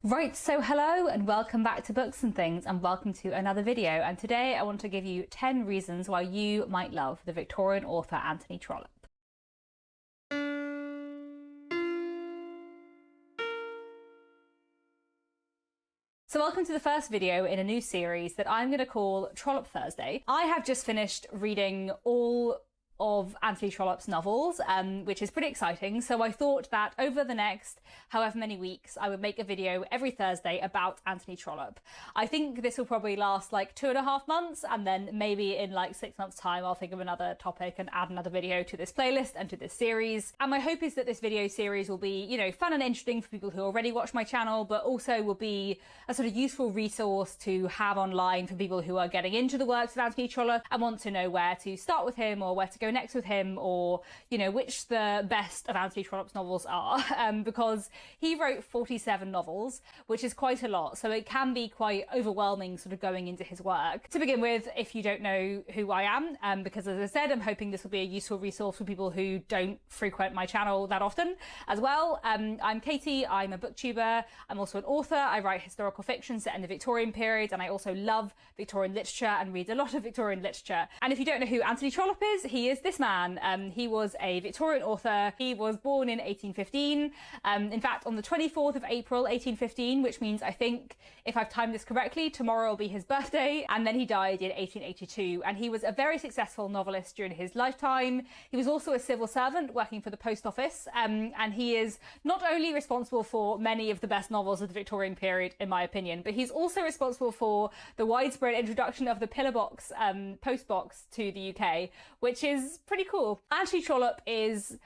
Right, so hello and welcome back to Books and Things, and welcome to another video. And today I want to give you 10 reasons why you might love the Victorian author Anthony Trollope. So welcome to the first video in a new series that I'm going to call Trollope Thursday. I have just finished reading all of Anthony Trollope's novels, which is pretty exciting. So I thought that over the next however many weeks, I would make a video every Thursday about Anthony Trollope. I think this will probably last like 2.5 months, and then maybe in like 6 months' time, I'll think of another topic and add another video to this playlist and to this series. And my hope is that this video series will be, you know, fun and interesting for people who already watch my channel, but also will be a sort of useful resource to have online for people who are getting into the works of Anthony Trollope and want to know where to start with him or where to go next with him, or, you know, which the best of Anthony Trollope's novels are, because he wrote 47 novels, which is quite a lot, so it can be quite overwhelming sort of going into his work. To begin with, if you don't know who I am, because as I said, I'm hoping this will be a useful resource for people who don't frequent my channel that often as well. I'm Katie, I'm a booktuber, I'm also an author, I write historical fiction set in the Victorian period, and I also love Victorian literature and read a lot of Victorian literature. And if you don't know who Anthony Trollope is, he is this man. He was a Victorian author. He was born in 1815. In fact, on the 24th of April 1815, which means, I think, if I've timed this correctly, tomorrow will be his birthday. And then he died in 1882. And he was a very successful novelist during his lifetime. He was also a civil servant working for the post office. And he is not only responsible for many of the best novels of the Victorian period, in my opinion, but he's also responsible for the widespread introduction of the pillar box, post box to the UK, which is pretty cool. Anthony Trollope is,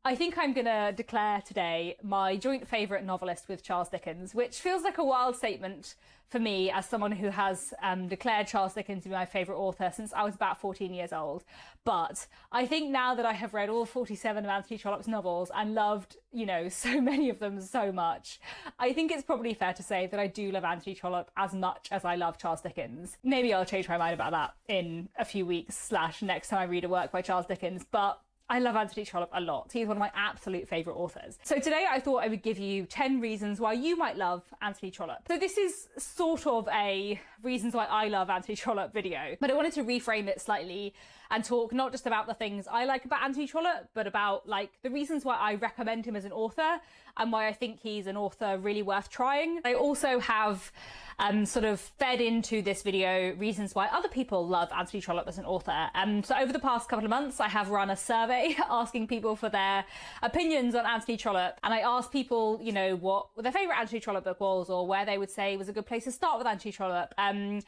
I think I'm gonna declare today, my joint favourite novelist with Charles Dickens, which feels like a wild statement for me as someone who has declared Charles Dickens to be my favourite author since I was about 14 years old. But I think now that I have read all 47 of Anthony Trollope's novels and loved, you know, so many of them so much, I think it's probably fair to say that I do love Anthony Trollope as much as I love Charles Dickens. Maybe I'll change my mind about that in a few weeks / next time I read a work by Charles Dickens, but I love Anthony Trollope a lot. He's one of my absolute favourite authors. So today I thought I would give you 10 reasons why you might love Anthony Trollope. So this is sort of a reasons why I love Anthony Trollope video, but I wanted to reframe it slightly and talk not just about the things I like about Anthony Trollope, but about like the reasons why I recommend him as an author and why I think he's an author really worth trying. I also have sort of fed into this video reasons why other people love Anthony Trollope as an author. So over the past couple of months, I have run a survey asking people for their opinions on Anthony Trollope. And I asked people, you know, what their favourite Anthony Trollope book was, or where they would say was a good place to start with Anthony Trollope. And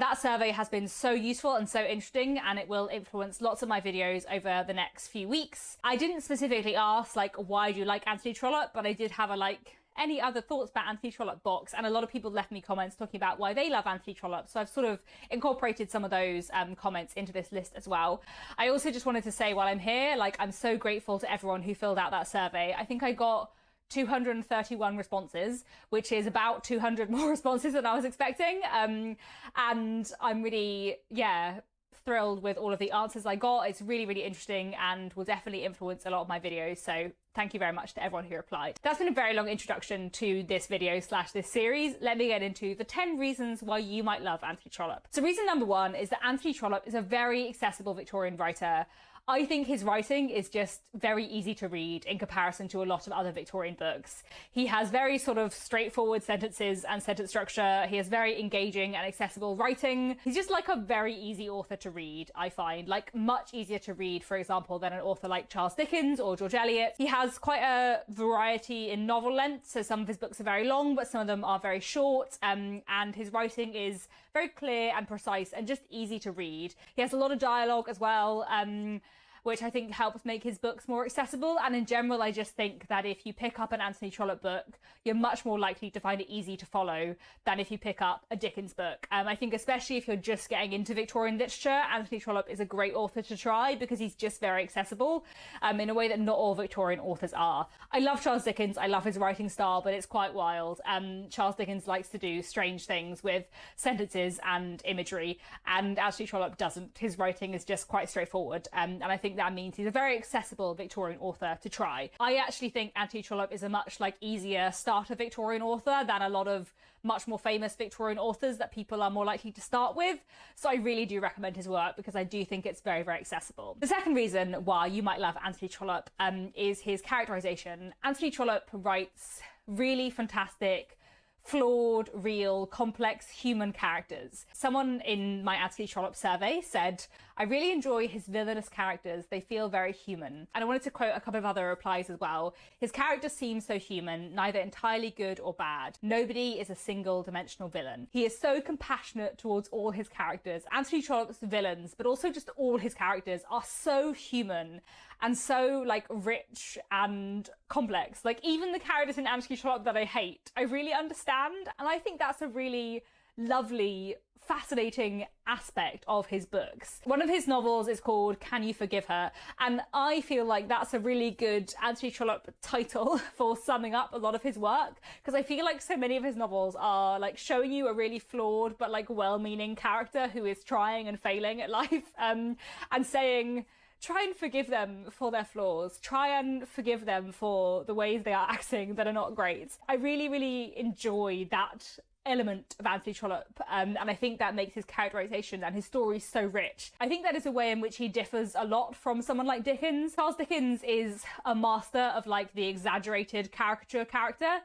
that survey has been so useful and so interesting, and it will influence lots of my videos over the next few weeks. I didn't specifically ask, like, why do you like Anthony Trollope, but I did have a, like, any other thoughts about Anthony Trollope box, and a lot of people left me comments talking about why they love Anthony Trollope, so I've sort of incorporated some of those comments into this list as well. I also just wanted to say while I'm here, like, I'm so grateful to everyone who filled out that survey. I think I got 231 responses, which is about 200 more responses than I was expecting, and I'm really, yeah, thrilled with all of the answers I got. It's really, really interesting and will definitely influence a lot of my videos, so thank you very much to everyone who replied. That's been a very long introduction to this video / this series. Let me get into the 10 reasons why you might love Anthony Trollope. So reason number 1 is that Anthony Trollope is a very accessible Victorian writer. I think his writing is just very easy to read in comparison to a lot of other Victorian books. He has very sort of straightforward sentences and sentence structure. He has very engaging and accessible writing. He's just like a very easy author to read, I find. Like, much easier to read, for example, than an author like Charles Dickens or George Eliot. He has quite a variety in novel length, so some of his books are very long, but some of them are very short, and his writing is very clear and precise and just easy to read. He has a lot of dialogue as well, which I think helps make his books more accessible. And in general, I just think that if you pick up an Anthony Trollope book, you're much more likely to find it easy to follow than if you pick up a Dickens book. I think especially if you're just getting into Victorian literature, Anthony Trollope is a great author to try because he's just very accessible in a way that not all Victorian authors are. I love Charles Dickens, I love his writing style, but it's quite wild. Charles Dickens likes to do strange things with sentences and imagery, and Anthony Trollope doesn't. His writing is just quite straightforward, and I think think that means he's a very accessible Victorian author to try. I actually think Anthony Trollope is a much easier starter Victorian author than a lot of much more famous Victorian authors that people are more likely to start with. So I really do recommend his work because I do think it's very, very accessible. The second reason why you might love Anthony Trollope is his characterization. Anthony Trollope writes really fantastic, flawed, real, complex human characters. Someone in my Anthony Trollope survey said, I really enjoy his villainous characters. They feel very human. And I wanted to quote a couple of other replies as well. His characters seem so human, neither entirely good or bad. Nobody is a single-dimensional villain. He is so compassionate towards all his characters. Anthony Trollope's villains, but also just all his characters, are so human and so rich and complex. Even the characters in Anthony Trollope that I hate, I really understand. And I think that's a really lovely, fascinating aspect of his books. One of his novels is called Can You Forgive Her? And I feel like that's a really good Anthony Trollope title for summing up a lot of his work, because I feel like so many of his novels are showing you a really flawed but well-meaning character who is trying and failing at life, and saying, try and forgive them for their flaws. Try and forgive them for the ways they are acting that are not great. I really, really enjoy that element of Anthony Trollope, and I think that makes his characterization and his stories so rich. I think that is a way in which he differs a lot from someone like Dickens. Charles Dickens is a master of the exaggerated caricature character,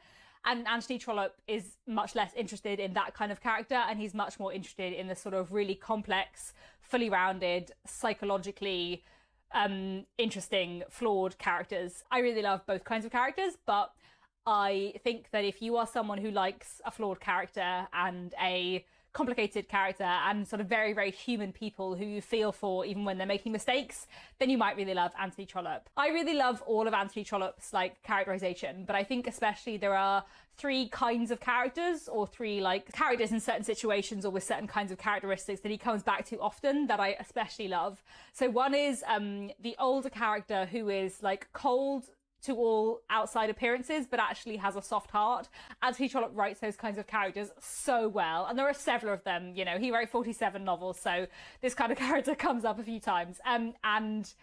and Anthony Trollope is much less interested in that kind of character, and he's much more interested in the sort of really complex, fully rounded, psychologically interesting, flawed characters. I really love both kinds of characters, but I think that if you are someone who likes a flawed character and a complicated character and sort of very, very human people who you feel for even when they're making mistakes, then you might really love Anthony Trollope. I really love all of Anthony Trollope's characterization, but I think especially there are three kinds of characters, or three characters in certain situations or with certain kinds of characteristics that he comes back to often that I especially love. So one is the older character who is cold to all outside appearances, but actually has a soft heart. Anthony Trollope writes those kinds of characters so well, and there are several of them. He wrote 47 novels, so this kind of character comes up a few times. And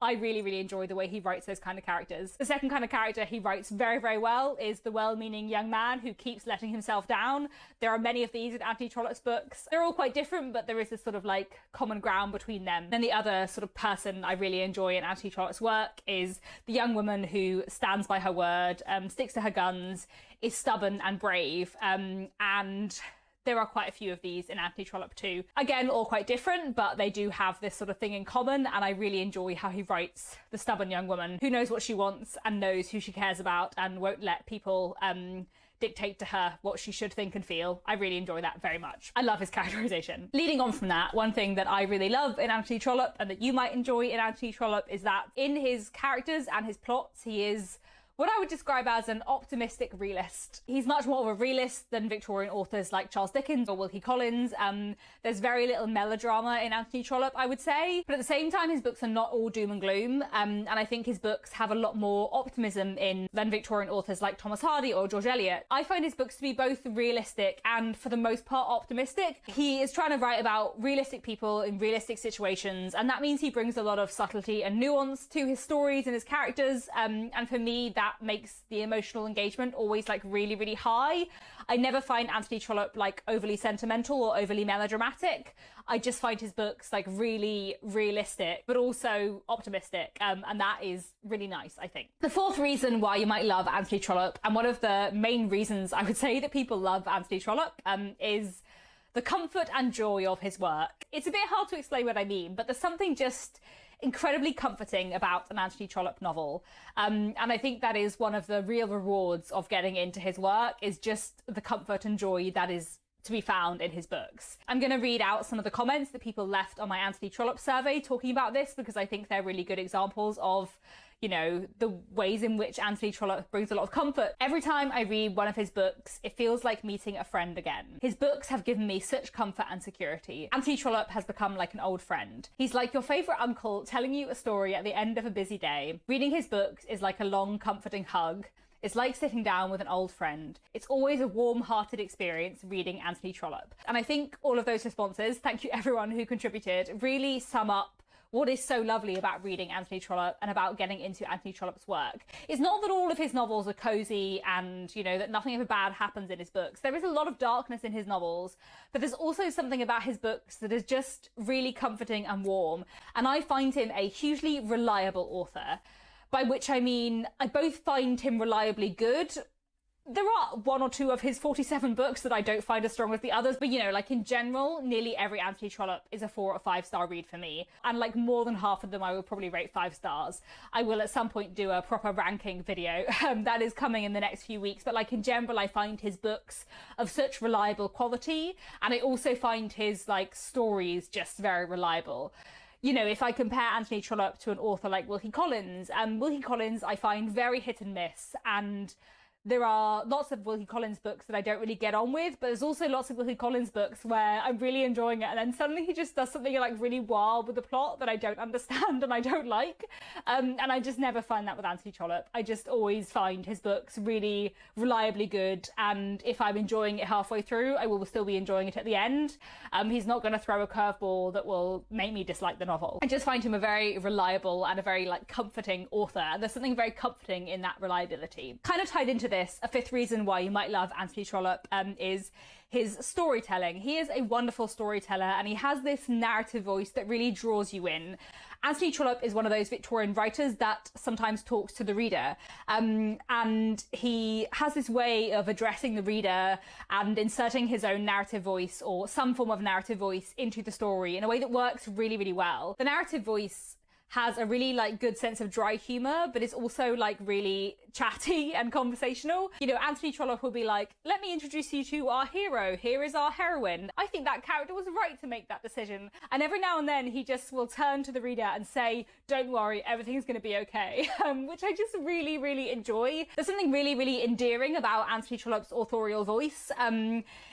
I really, really enjoy the way he writes those kind of characters. The second kind of character he writes very, very well is the well-meaning young man who keeps letting himself down. There are many of these in Anthony Trollope's books. They're all quite different, but there is this sort of common ground between them. Then the other sort of person I really enjoy in Anthony Trollope's work is the young woman who stands by her word, sticks to her guns, is stubborn and brave, and there are quite a few of these in Anthony Trollope too. Again, all quite different, but they do have this sort of thing in common, and I really enjoy how he writes the stubborn young woman who knows what she wants and knows who she cares about and won't let people dictate to her what she should think and feel. I really enjoy that very much. I love his characterization. Leading on from that, one thing that I really love in Anthony Trollope and that you might enjoy in Anthony Trollope is that in his characters and his plots, he is what I would describe as an optimistic realist. He's much more of a realist than Victorian authors like Charles Dickens or Wilkie Collins. There's very little melodrama in Anthony Trollope, I would say. But at the same time, his books are not all doom and gloom. And I think his books have a lot more optimism in than Victorian authors like Thomas Hardy or George Eliot. I find his books to be both realistic and, for the most part, optimistic. He is trying to write about realistic people in realistic situations, and that means he brings a lot of subtlety and nuance to his stories and his characters. And for me, that makes the emotional engagement always really, really high. I never find Anthony Trollope overly sentimental or overly melodramatic. I just find his books really realistic, but also optimistic. And that is really nice, I think. The fourth reason why you might love Anthony Trollope, and one of the main reasons I would say that people love Anthony Trollope, is the comfort and joy of his work. It's a bit hard to explain what I mean, but there's something just incredibly comforting about an Anthony Trollope novel. And I think that is one of the real rewards of getting into his work, is just the comfort and joy that is to be found in his books. I'm going to read out some of the comments that people left on my Anthony Trollope survey talking about this, because I think they're really good examples of the ways in which Anthony Trollope brings a lot of comfort. Every time I read one of his books, it feels like meeting a friend again. His books have given me such comfort and security. Anthony Trollope has become like an old friend. He's like your favourite uncle telling you a story at the end of a busy day. Reading his books is like a long, comforting hug. It's like sitting down with an old friend. It's always a warm-hearted experience reading Anthony Trollope. And I think all of those responses, thank you everyone who contributed, really sum up what is so lovely about reading Anthony Trollope and about getting into Anthony Trollope's work is not that all of his novels are cozy and, you know, that nothing ever bad happens in his books. There is a lot of darkness in his novels, but there's also something about his books that is just really comforting and warm. And I find him a hugely reliable author, by which I mean I both find him reliably good. There are one or two of his 47 books that I don't find as strong as the others, but you know, like in general, nearly every Anthony Trollope is a 4 or 5 star read for me. And like more than half of them I will probably rate 5 stars. I will at some point do a proper ranking video that is coming in the next few weeks. But like in general, I find his books of such reliable quality. And I also find his like stories just very reliable. You know, if I compare Anthony Trollope to an author like Wilkie Collins, Wilkie Collins I find very hit and miss, and there are lots of Wilkie Collins books that I don't really get on with, but there's also lots of Wilkie Collins books where I'm really enjoying it, and then suddenly he just does something like really wild with the plot that I don't understand and I don't like. And I just never find that with Anthony Trollope. I just always find his books really reliably good, and if I'm enjoying it halfway through, I will still be enjoying it at the end. He's not going to throw a curveball that will make me dislike the novel. I just find him a very reliable and a very like comforting author, and there's something very comforting in that reliability. Kind of tied into this, a fifth reason why you might love Anthony Trollope is his storytelling. He is a wonderful storyteller, and he has this narrative voice that really draws you in. Anthony Trollope is one of those Victorian writers that sometimes talks to the reader, and he has this way of addressing the reader and inserting his own narrative voice or some form of narrative voice into the story in a way that works really, really well. The narrative voice has a really like good sense of dry humor, but it's also like really chatty and conversational. You know, Anthony Trollope will be like, let me introduce you to our hero. Here is our heroine. I think that character was right to make that decision. And every now and then he just will turn to the reader and say, don't worry, everything's going to be okay. Which I just really, really enjoy. There's something really, really endearing about Anthony Trollope's authorial voice.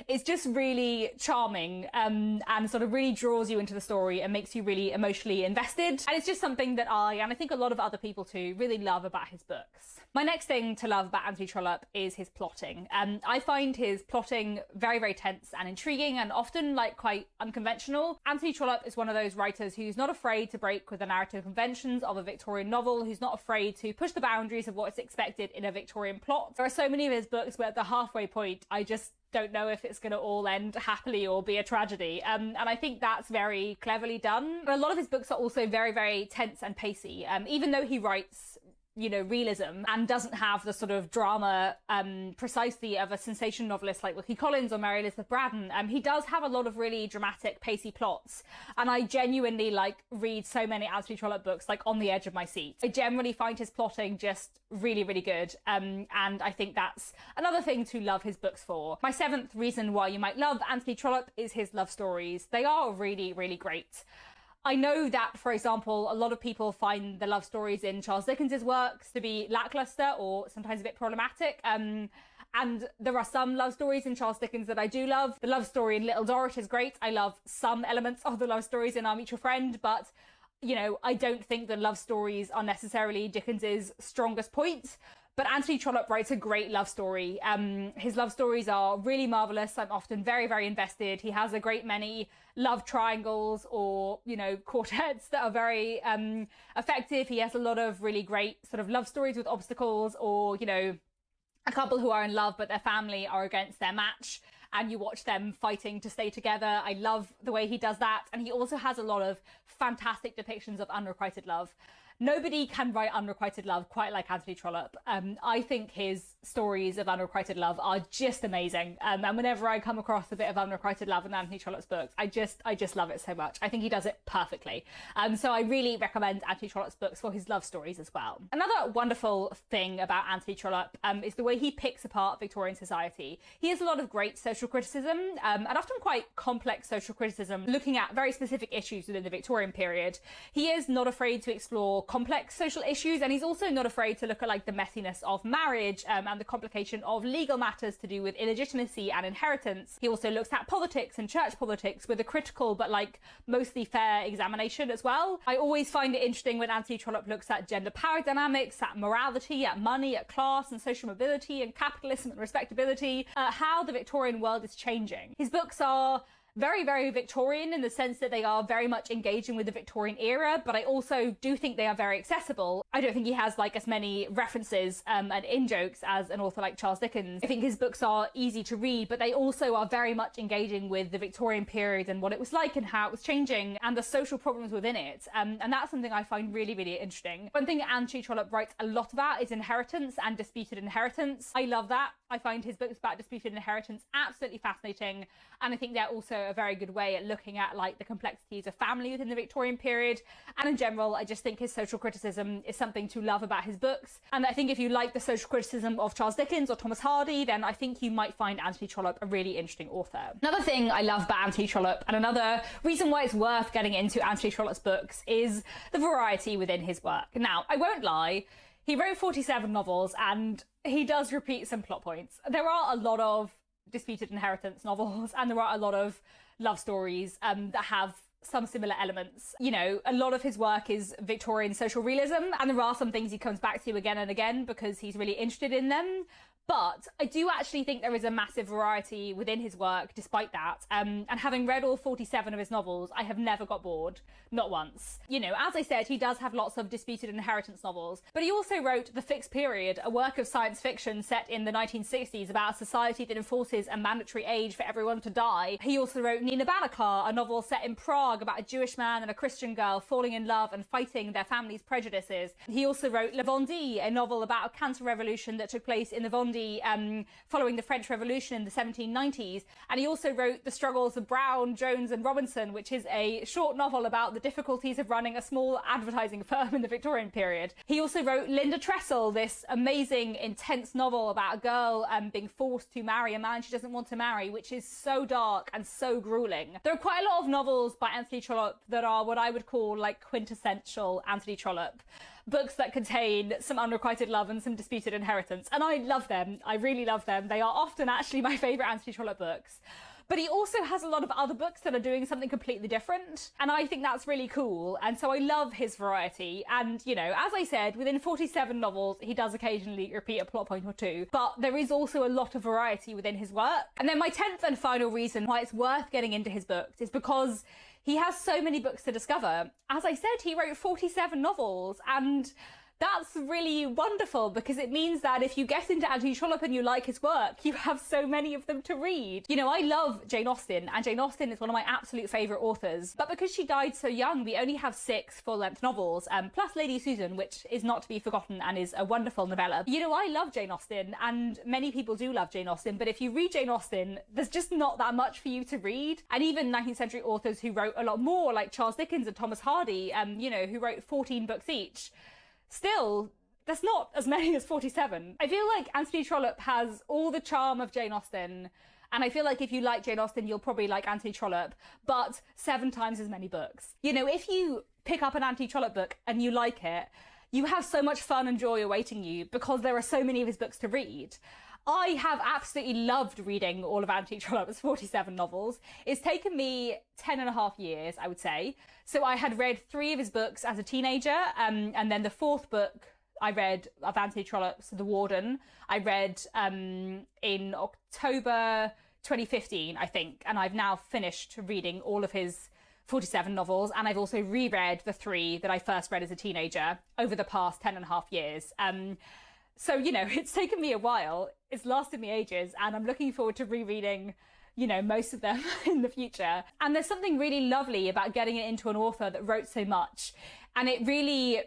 It's just really charming and sort of really draws you into the story and makes you really emotionally invested. And it's just something that I, and I think a lot of other people too, really love about his books. My next thing to love about Anthony Trollope is his plotting. I find his plotting very, very tense and intriguing and often like quite unconventional. Anthony Trollope is one of those writers who's not afraid to break with the narrative conventions of a Victorian novel, who's not afraid to push the boundaries of what's expected in a Victorian plot. There are so many of his books where at the halfway point, I just don't know if it's going to all end happily or be a tragedy. And I think that's very cleverly done. But a lot of his books are also very, very tense and pacey. Even though he writes, you know, realism and doesn't have the sort of drama precisely of a sensation novelist like Wilkie Collins or Mary Elizabeth Braddon, he does have a lot of really dramatic, pacey plots. And I genuinely like read so many Anthony Trollope books like on the edge of my seat. I generally find his plotting just really, really good. And I think that's another thing to love his books for. My seventh reason why you might love Anthony Trollope is his love stories. They are really, really great. I know that, for example, a lot of people find the love stories in Charles Dickens's works to be lackluster or sometimes a bit problematic. And there are some love stories in Charles Dickens that I do love. The love story in Little Dorrit is great. I love some elements of the love stories in Our Mutual Friend, but you know, I don't think that love stories are necessarily Dickens's strongest point. But Anthony Trollope writes a great love story. His love stories are really marvellous. I'm often very, very invested. He has a great many love triangles or, you know, quartets that are very effective. He has a lot of really great sort of love stories with obstacles, or, you know, a couple who are in love but their family are against their match and you watch them fighting to stay together. I love the way he does that. And he also has a lot of fantastic depictions of unrequited love. Nobody can write unrequited love quite like Anthony Trollope. I think his stories of unrequited love are just amazing. And whenever I come across a bit of unrequited love in Anthony Trollope's books, I just love it so much. I think he does it perfectly. So I really recommend Anthony Trollope's books for his love stories as well. Another wonderful thing about Anthony Trollope is the way he picks apart Victorian society. He has a lot of great social criticism, and often quite complex social criticism, looking at very specific issues within the Victorian period. He is not afraid to explore complex social issues, and he's also not afraid to look at like the messiness of marriage and the complication of legal matters to do with illegitimacy and inheritance. He also looks at politics and church politics with a critical but like mostly fair examination as well. I always find it interesting when Anthony Trollope looks at gender power dynamics, at morality, at money, at class and social mobility and capitalism and respectability, how the Victorian world is changing. His books are very, very Victorian in the sense that they are very much engaging with the Victorian era, but I also do think they are very accessible. I don't think he has like as many references and in-jokes as an author like Charles Dickens. I think his books are easy to read, but they also are very much engaging with the Victorian period and what it was like and how it was changing and the social problems within it. And that's something I find really, really interesting. One thing Anthony Trollope writes a lot about is inheritance and disputed inheritance. I love that. I find his books about disputed inheritance absolutely fascinating, and I think they're also a very good way at looking at like the complexities of family within the Victorian period. And in general, I just think his social criticism is something to love about his books. And I think if you like the social criticism of Charles Dickens or Thomas Hardy, then I think you might find Anthony Trollope a really interesting author. Another thing I love about Anthony Trollope, and another reason why it's worth getting into Anthony Trollope's books, is the variety within his work. Now, I won't lie, he wrote 47 novels and he does repeat some plot points. There are a lot of disputed inheritance novels and there are a lot of love stories that have some similar elements. You know, a lot of his work is Victorian social realism, and there are some things he comes back to again and again because he's really interested in them. But I do actually think there is a massive variety within his work despite that. And having read all 47 of his novels, I have never got bored, not once. You know, as I said, he does have lots of disputed inheritance novels, but he also wrote The Fixed Period, a work of science fiction set in the 1960s about a society that enforces a mandatory age for everyone to die. He also wrote Nina Balakar, a novel set in Prague about a Jewish man and a Christian girl falling in love and fighting their family's prejudices. He also wrote La Vendée, a novel about a counter-revolution that took place in the Vendée following the French Revolution in the 1790s. And he also wrote The Struggles of Brown, Jones and Robinson, which is a short novel about the difficulties of running a small advertising firm in the Victorian period. He also wrote Linda Tressel, this amazing, intense novel about a girl being forced to marry a man she doesn't want to marry, which is so dark and so grueling. There are quite a lot of novels by Anthony Trollope that are what I would call like quintessential Anthony Trollope. Books that contain some unrequited love and some disputed inheritance. And I love them. I really love them. They are often actually my favourite Anthony Trollope books. But he also has a lot of other books that are doing something completely different. And I think that's really cool. And so I love his variety. And, you know, as I said, within 47 novels, he does occasionally repeat a plot point or two. But there is also a lot of variety within his work. And then my 10th and final reason why it's worth getting into his books is because he has so many books to discover. As I said, he wrote 47 novels, and that's really wonderful because it means that if you get into Anthony Trollope and you like his work, you have so many of them to read. You know, I love Jane Austen, and Jane Austen is one of my absolute favourite authors. But because she died so young, we only have 6 full-length novels, plus Lady Susan, which is not to be forgotten and is a wonderful novella. You know, I love Jane Austen, and many people do love Jane Austen, but if you read Jane Austen, there's just not that much for you to read. And even 19th century authors who wrote a lot more, like Charles Dickens and Thomas Hardy, you know, who wrote 14 books each, still, there's not as many as 47. I feel like Anthony Trollope has all the charm of Jane Austen, and I feel like if you like Jane Austen, you'll probably like Anthony Trollope, but 7 times as many books. You know, if you pick up an Anthony Trollope book and you like it, you have so much fun and joy awaiting you because there are so many of his books to read. I have absolutely loved reading all of Anthony Trollope's 47 novels. It's taken me 10.5 years, I would say. So I had read 3 of his books as a teenager, and then the 4th book I read of Anthony Trollope's, The Warden, I read in October 2015, I think, and I've now finished reading all of his 47 novels, and I've also reread the 3 that I first read as a teenager over the past 10.5 years. So, you know, it's taken me a while, it's lasted me ages, and I'm looking forward to rereading, you know, most of them in the future. And there's something really lovely about getting it into an author that wrote so much, and it really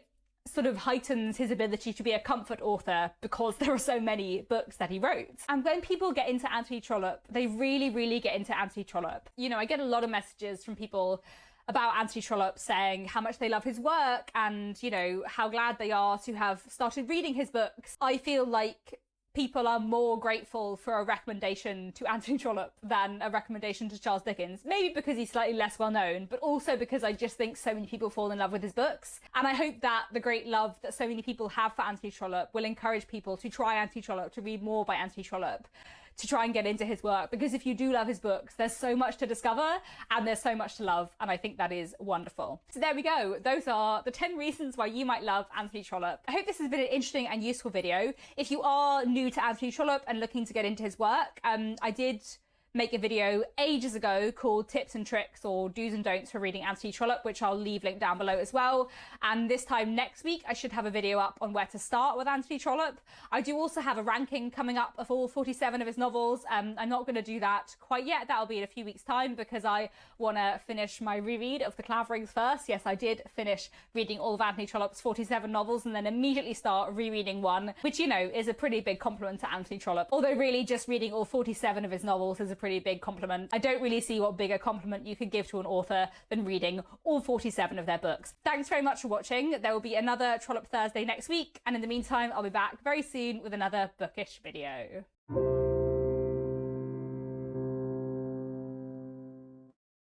sort of heightens his ability to be a comfort author because there are so many books that he wrote. And when people get into Anthony Trollope, they really, really get into Anthony Trollope. You know, I get a lot of messages from people about Anthony Trollope saying how much they love his work and, you know, how glad they are to have started reading his books. I feel like people are more grateful for a recommendation to Anthony Trollope than a recommendation to Charles Dickens. Maybe because he's slightly less well known, but also because I just think so many people fall in love with his books. And I hope that the great love that so many people have for Anthony Trollope will encourage people to try Anthony Trollope, to read more by Anthony Trollope, to try and get into his work, because if you do love his books, there's so much to discover and there's so much to love, and I think that is wonderful. So there we go. Those are the 10 reasons why you might love Anthony Trollope. I hope this has been an interesting and useful video. If you are new to Anthony Trollope and looking to get into his work, I did make a video ages ago called Tips and Tricks or Do's and Don'ts for reading Anthony Trollope, which I'll leave linked down below as well. And this time next week, I should have a video up on where to start with Anthony Trollope. I do also have a ranking coming up of all 47 of his novels. I'm not going to do that quite yet. That'll be in a few weeks' time because I want to finish my reread of The Claverings first. Yes, I did finish reading all of Anthony Trollope's 47 novels and then immediately start rereading one, which, you know, is a pretty big compliment to Anthony Trollope. Although really just reading all 47 of his novels is a pretty big compliment. I don't really see what bigger compliment you could give to an author than reading all 47 of their books. Thanks very much for watching. There will be another Trollope Thursday next week, and in the meantime, I'll be back very soon with another bookish video.